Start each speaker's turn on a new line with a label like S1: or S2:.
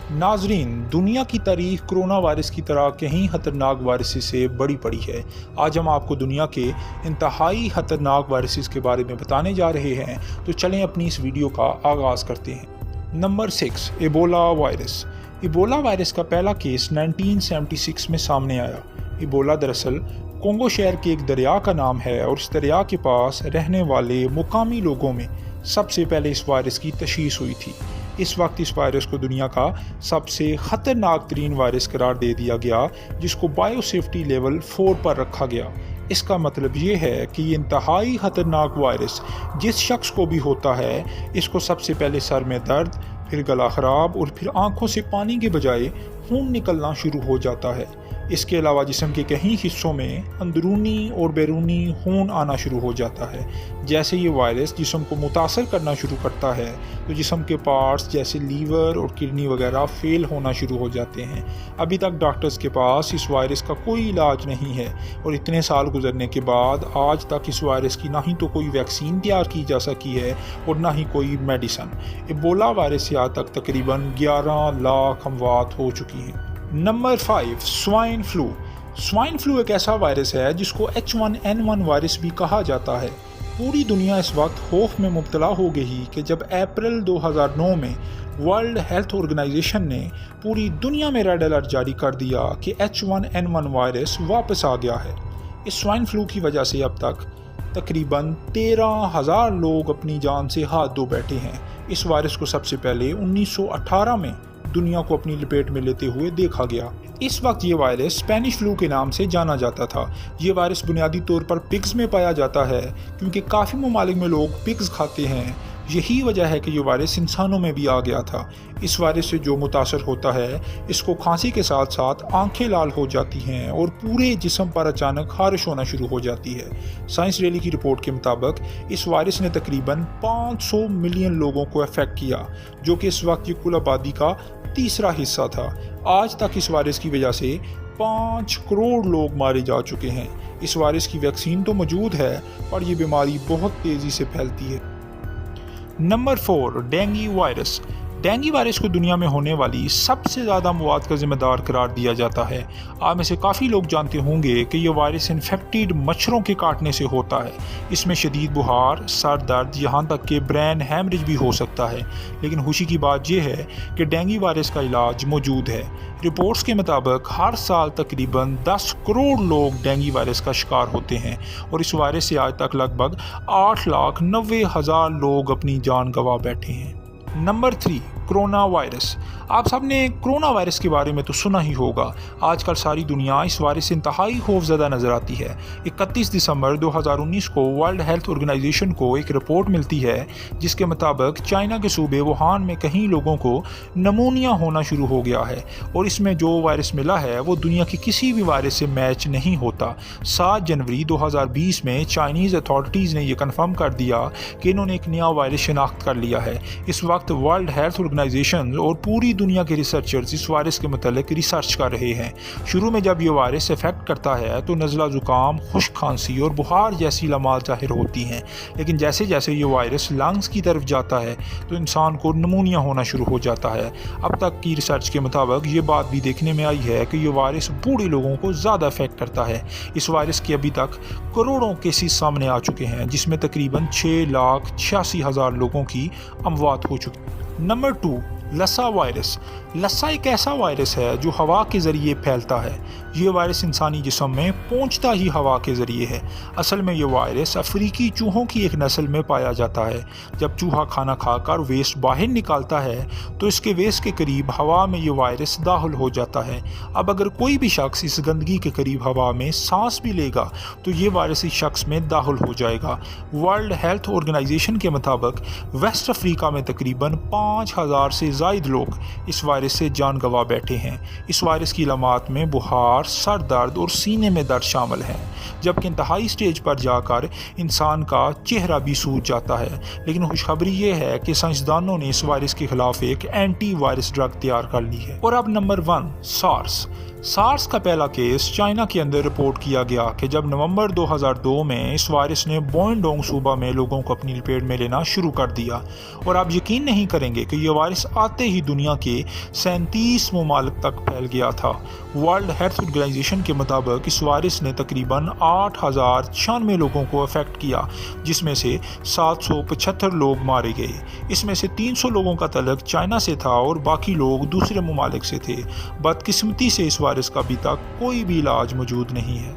S1: नाजरीन, दुनिया की तारीख कोरोना वायरस की तरह कहीं ख़तरनाक वायरस से बड़ी पड़ी है। आज हम आपको दुनिया के इंतहाई ख़तरनाक वायरस के बारे में बताने जा रहे हैं, तो चलें अपनी इस वीडियो का आगाज़ करते हैं। Number 6, Ebola virus. Ebola virus का पहला केस 1976 में सामने आया। एबोला दरअसल कोंगो शहर के एक दरिया का नाम है और इस दरिया के पास रहने वाले मुकामी लोगों में सबसे पहले इस वायरस की तशख़ीस हुई थी। इस वक्त इस वायरस को दुनिया का सबसे ख़तरनाक तरीन वायरस करार दे दिया गया, जिसको बायो सेफ्टी लेवल 4 पर रखा गया। इसका मतलब ये है कि ये इंतहाई ख़तरनाक वायरस जिस शख्स को भी होता है, इसको सबसे पहले सर में दर्द, फिर गला ख़राब और फिर आँखों से पानी के बजाय खून निकलना शुरू हो जाता है। इसके अलावा जिस्म के कई हिस्सों में अंदरूनी और बैरूनी खून आना शुरू हो जाता है। जैसे ये वायरस जिस्म को मुतासर करना शुरू करता है तो जिस्म के पार्ट्स जैसे लीवर और किडनी वगैरह फेल होना शुरू हो जाते हैं। अभी तक डॉक्टर्स के पास इस वायरस का कोई इलाज नहीं है और इतने साल गुजरने के बाद आज तक इस वायरस की ना ही तो कोई वैक्सीन तैयार की जा सकी है और ना ही कोई मेडिसन। एबोला वायरस से आज तक तकरीबन 11 लाख अमवात हो चुकी हैं। Number 5, swine flu. Swine flu एक ऐसा वायरस है जिसको H1N1 वायरस भी कहा जाता है। पूरी दुनिया इस वक्त खौफ में मुब्तला हो गई कि जब अप्रैल 2009 में वर्ल्ड हेल्थ ऑर्गेनाइजेशन ने पूरी दुनिया में रेड अलर्ट जारी कर दिया कि H1N1 वायरस वापस आ गया है। इस स्वाइन फ्लू की वजह से अब तक तकरीबन 13,000 लोग अपनी जान से हाथ धो बैठे हैं। इस वायरस को सबसे पहले 1918 में दुनिया को अपनी लपेट में लेते हुए देखा गया। इस वक्त ये वायरस स्पेनिश फ्लू के नाम से जाना जाता था। ये वायरस बुनियादी तौर पर पिग्स में पाया जाता है, क्योंकि काफ़ी ममालिक में लोग पिग्स खाते हैं। यही वजह है कि ये वायरस इंसानों में भी आ गया था। इस वायरस से जो मुतासर होता है, इसको खांसी के साथ साथ आंखें लाल हो जाती हैं और पूरे जिस्म पर अचानक खारिश होना शुरू हो जाती है। साइंस डेली की रिपोर्ट के मुताबिक इस वायरस ने तकरीबन 500 मिलियन लोगों को अफेक्ट किया, जो कि इस वक्त की कुल आबादी का तीसरा हिस्सा था। आज तक इस वायरस की वजह से 5 करोड़ लोग मारे जा चुके हैं। इस वायरस की वैक्सीन तो मौजूद है, पर यह बीमारी बहुत तेज़ी से फैलती है। Number 4, dengue virus. Dengue virus को दुनिया में होने वाली सबसे ज़्यादा मौत का जिम्मेदार करार दिया जाता है। आप में से काफ़ी लोग जानते होंगे कि यह वायरस इन्फेक्टेड मच्छरों के काटने से होता है। इसमें शदीद बुखार, सर दर्द, यहाँ तक कि ब्रेन हैमरेज भी हो सकता है। लेकिन खुशी की बात यह है कि डेंगू वायरस का इलाज मौजूद है। रिपोर्ट्स के मुताबिक हर साल तकरीबन 10 करोड़ लोग डेंगू वायरस का शिकार होते हैं और इस वायरस से आज तक लगभग 8,90,000 लोग अपनी जान गंवा बैठे हैं। Number 3, corona virus. आप सब ने कोरोना वायरस के बारे में तो सुना ही होगा। आजकल सारी दुनिया इस वायरस से इंतहाई खौफजदा नज़र आती है। 31 दिसंबर 2019 को वर्ल्ड हेल्थ ऑर्गेनाइजेशन को एक रिपोर्ट मिलती है, जिसके मुताबिक चाइना के सूबे वुहान में कई लोगों को नमूनिया होना शुरू हो गया है और इसमें जो वायरस मिला है वो दुनिया की किसी भी वायरस से मैच नहीं होता। 7 जनवरी 2020 में चाइनीज़ अथॉरिटीज़ ने यह कन्फर्म कर दिया कि इन्होंने एक नया वायरस शिनाख्त कर लिया है। इस वक्त वर्ल्ड हेल्थ ऑर्गेनाइजेशन और पूरी दुनिया के रिसर्चर्स इस वायरस के मतलब रिसर्च कर रहे हैं। शुरू में जब ये वायरस इफेक्ट करता है तो नज़ला ज़ुकाम, खुश्क खांसी और बुखार जैसी लमात ज़ाहिर होती हैं, लेकिन जैसे जैसे ये वायरस लंग्स की तरफ जाता है तो इंसान को नमूनिया होना शुरू हो जाता है। अब तक की रिसर्च के मुताबिक ये बात भी देखने में आई है कि ये वायरस बूढ़े लोगों को ज़्यादा इफेक्ट करता है। इस वायरस के अभी तक करोड़ों केसेस सामने आ चुके हैं, जिसमें तकरीबन 6,86,000 लोगों की अमवात हो चुकी है। नंबर 2, लसा वायरस। लसा एक ऐसा वायरस है जो हवा के ज़रिए फैलता है। ये वायरस इंसानी जिस्म में पहुंचता ही हवा के ज़रिए है। असल में ये वायरस अफ्रीकी चूहों की एक नस्ल में पाया जाता है। जब चूहा खाना खाकर वेस्ट बाहर निकालता है तो इसके वेस्ट के करीब हवा में ये वायरस दाखिल हो जाता है। अब अगर कोई भी शख्स इस गंदगी के करीब हवा में सांस भी लेगा तो ये वायरस इस शख्स में दाखिल हो जाएगा। वर्ल्ड हेल्थ ऑर्गेनाइजेशन के मुताबिक वेस्ट अफ्रीका में तकरीबन 5,000 से ज़ायद लोग इस वायरस से जान गंवा बैठे हैं। इस वायरस की अलामात में बुखार, सर दर्द और सीने में दर्द शामिल है, जबकि इंतहाई स्टेज पर जाकर इंसान का चेहरा भी सूज जाता है। लेकिन खुशखबरी ये है कि साइंसदानों ने इस वायरस के खिलाफ एक एंटी वायरस ड्रग तैयार कर ली है। और अब नंबर 1, सार्स। सार्स का पहला केस चाइना के अंदर रिपोर्ट किया गया कि जब नवंबर 2002 में इस वायरस ने बोइनडोंग सूबा में लोगों को अपनी लपेट में लेना शुरू कर दिया। और आप यकीन नहीं करेंगे कि यह वायरस
S2: आते ही दुनिया के 37 ममालिक तक फैल गया था। वर्ल्ड हेल्थ ऑर्गेनाइजेशन के मुताबिक इस वायरस ने तकरीबन 8,096 लोगों को अफेक्ट किया, जिसमें से 775 लोग मारे गए। इसमें से 300 लोगों का तल्लुक चाइना से था और बाकी लोग दूसरे ममालिक से थे। बदकिस्मती से इस वायरस का अभी तक कोई भी इलाज मौजूद नहीं है।